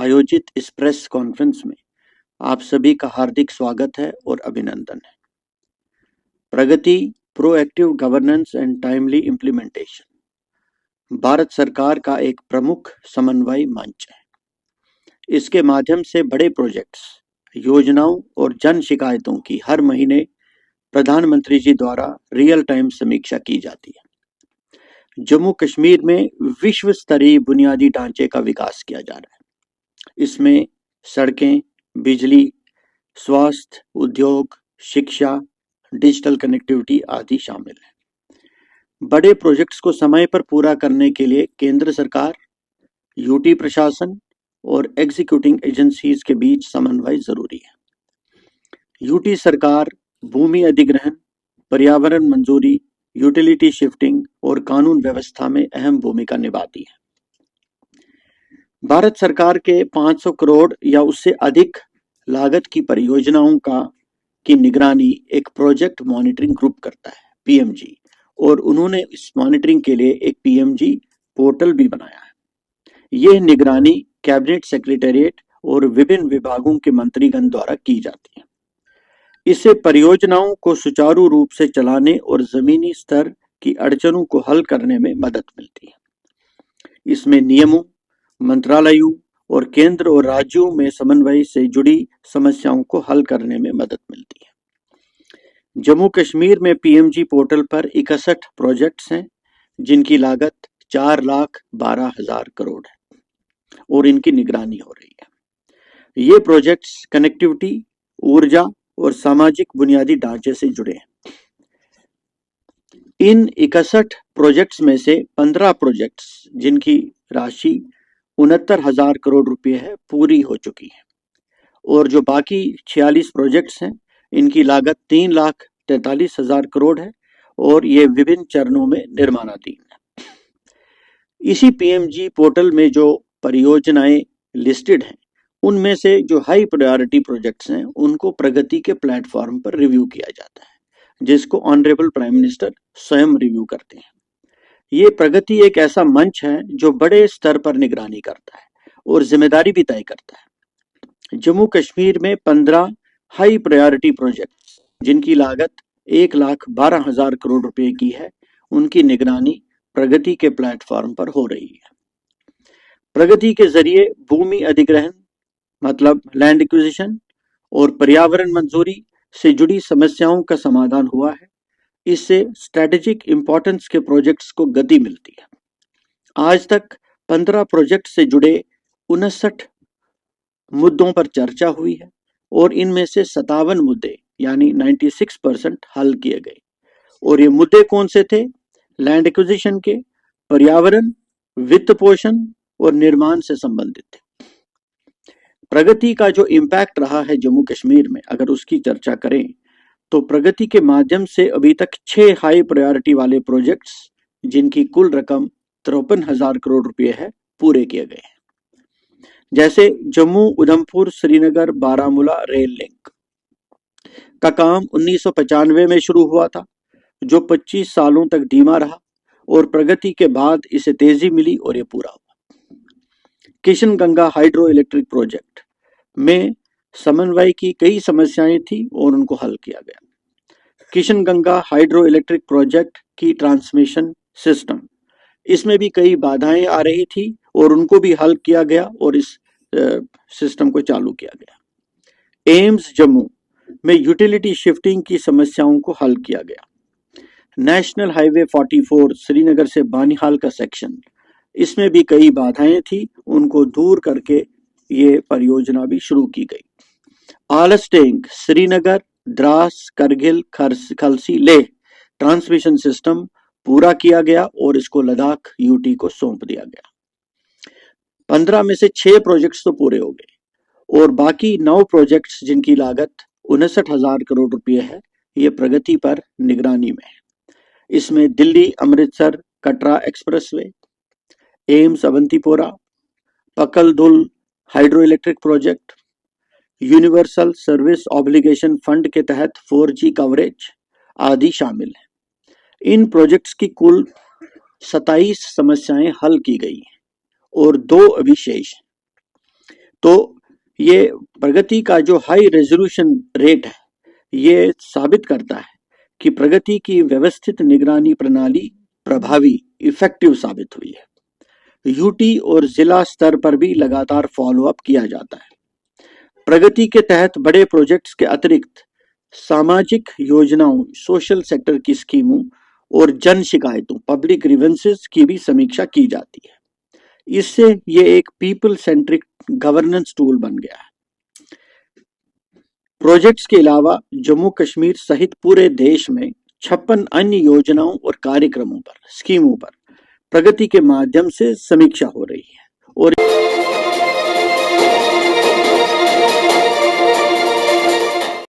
आयोजित इस press conference में आप सभी का हार्दिक स्वागत है और अभिनंदन है। Pragati, proactive governance and timely implementation Bharat सरकार का एक प्रमुख समन्वय मंच है। इसके माध्यम से बड़े प्रोजेक्ट्स, योजनाओं और जन शिकायतों की हर महीने प्रधानमंत्री जी द्वारा रियल टाइम समीक्षा की जाती है। जम्मू कश्मीर में विश्व स्तरीय बुनियादी ढांचे का विकास किया जा रहा है। इसमें सड़कें, बिजली, स्वास्थ्य, उद्योग, शिक्षा, डिजिटल कनेक्टिविटी आदि शामिल है। बड़े प्रोजेक्ट्स को समय पर पूरा करने के लिए केंद्र सरकार, यूटी प्रशासन और एग्जीक्यूटिंग एजेंसीज के बीच समन्वय जरूरी है। यूटी सरकार भूमि अधिग्रहण, पर्यावरण मंजूरी, यूटिलिटी शिफ्टिंग और कानून व्यवस्था में अहम भूमिका निभाती है। भारत सरकार के 500 करोड़ या उससे अधिक लागत की परियोजनाओं की निगरानी एक प्रोजेक्ट मॉनिटरिंग ग्रुप करता है, पीएमजी, और उन्होंने इस मॉनिटरिंग के लिए एक पीएमजी पोर्टल भी बनाया है। यह निगरानी कैबिनेट सेक्रेटेरिएट और विभिन्न विभागों के मंत्रीगण द्वारा की जाती है। इससे परियोजनाओं को सुचारू रूप से चलाने और जमीनी स्तर की अड़चनों को हल करने में मदद मिलती है। इसमें नियमों, मंत्रालयों और केंद्र और राज्यों में समन्वय से जुड़ी समस्याओं को हल करने में मदद मिलती है। जम्मू कश्मीर में पीएमजी पोर्टल पर 61 प्रोजेक्ट्स हैं, जिनकी लागत 4,12,000 करोड़ है और इनकी निगरानी हो रही है। ये प्रोजेक्ट्स कनेक्टिविटी, ऊर्जा और सामाजिक बुनियादी ढांचे से जुड़े हैं। इन 61 प्रोजेक्ट्स में से 15 प्रोजेक्ट्स, जिनकी राशि 69,000 करोड़ रुपए है, पूरी हो चुकी है और जो बाकी 46 प्रोजेक्ट्स हैं, इनकी लागत 3,43,000 करोड़ है और ये विभिन्न चरणों में निर्माणाधीन है। इसी पीएमजी पोर्टल में जो परियोजनाएं लिस्टेड हैं, उनमें से जो हाई प्रायोरिटी प्रोजेक्ट्स हैं, उनको प्रगति के प्लेटफॉर्म पर रिव्यू किया जाता है, जिसको ऑनरेबल प्राइम मिनिस्टर स्वयं रिव्यू करते हैं। ये प्रगति एक ऐसा मंच है जो बड़े स्तर पर निगरानी करता है और जिम्मेदारी भी तय करता है। जम्मू कश्मीर में 15 हाई प्रायोरिटी प्रोजेक्ट्स, जिनकी लागत 1,12,000 करोड़ रुपए की है, उनकी निगरानी प्रगति के प्लेटफॉर्म पर हो रही है। प्रगति के जरिए भूमि अधिग्रहण मतलब लैंड एक्विजिशन और पर्यावरण मंजूरी से जुड़ी समस्याओं का समाधान हुआ है। इससे स्ट्रेटेजिक इंपॉर्टेंस के प्रोजेक्ट्स को गति मिलती है। आज तक 15 प्रोजेक्ट से जुड़े 59 मुद्दों पर चर्चा हुई है और इनमें से 57 मुद्दे यानी 96% हल किए गए। और ये मुद्दे कौन से थे? लैंड एक्विजिशन के, पर्यावरण, वित्त पोषण और निर्माण से संबंधित थे। प्रगति का जो इम्पैक्ट रहा है जम्मू कश्मीर में, अगर उसकी चर्चा करें तो प्रगति के माध्यम से अभी तक 6 हाई प्रायोरिटी वाले प्रोजेक्ट्स, जिनकी कुल रकम 53,000 करोड़ रुपए है, पूरे किए गए हैं। जैसे जम्मू उधमपुर श्रीनगर बारामूला रेल लिंक का काम 1995 में शुरू हुआ था, जो 25 सालों तक धीमा रहा और प्रगति के बाद इसे तेजी मिली और ये पूरा हुआ। Kishan Ganga hydro electric project में समन्वय की कई समस्याएं थी और उनको हल किया गया। Kishan Ganga hydro electric project की ट्रांसमिशन सिस्टम, इसमें भी कई बाधाएं आ रही थी और उनको भी हल किया गया और इस सिस्टम को चालू किया गया। एम्स जम्मू में यूटिलिटी शिफ्टिंग की समस्याओं को हल किया गया। नेशनल हाईवे 44 श्रीनगर से बानिहाल का सेक्शन, इसमें भी कई बाधाएं थी, उनको दूर करके ये परियोजना भी शुरू की गई। Alusteng Srinagar, Dras, Kargil, Khalsi, Leh transmission system पूरा किया गया और इसको लद्दाख यूटी को सौंप दिया गया। 15 में से 6 प्रोजेक्ट्स तो पूरे हो गए और बाकी 9 प्रोजेक्ट्स, जिनकी लागत 59,000 करोड़ रुपए है, ये प्रगति पर निगरानी में है। इसमें दिल्ली अमृतसर कटरा एक्सप्रेसवे, एम्स अवंतीपोरा, पकल दुल hydro electric project, universal service obligation fund के तहत 4G कवरेज आदि शामिल है। इन प्रोजेक्ट्स की कुल 27 समस्याएं हल की गई हैं और 2 अभी शेष हैं। तो ये प्रगति का जो हाई रेजोल्यूशन रेट है, ये साबित करता है कि प्रगति की व्यवस्थित निगरानी प्रणाली प्रभावी, इफेक्टिव साबित हुई है। यूटी और जिला स्तर पर भी लगातार फॉलोअप किया जाता है। प्रगति के तहत बड़े प्रोजेक्ट्स के अतिरिक्त सामाजिक योजनाओं, सोशल सेक्टर की स्कीमों और जन शिकायतों, पब्लिक ग्रीवेंसेस की भी समीक्षा की जाती है। इससे ये एक पीपल सेंट्रिक गवर्नेंस टूल बन गया है। प्रोजेक्ट्स के अलावा जम्मू कश्मीर सहित पूरे देश में 56 अन्य योजनाओं और कार्यक्रमों पर, स्कीमों पर प्रगति के माध्यम से समीक्षा हो रही है और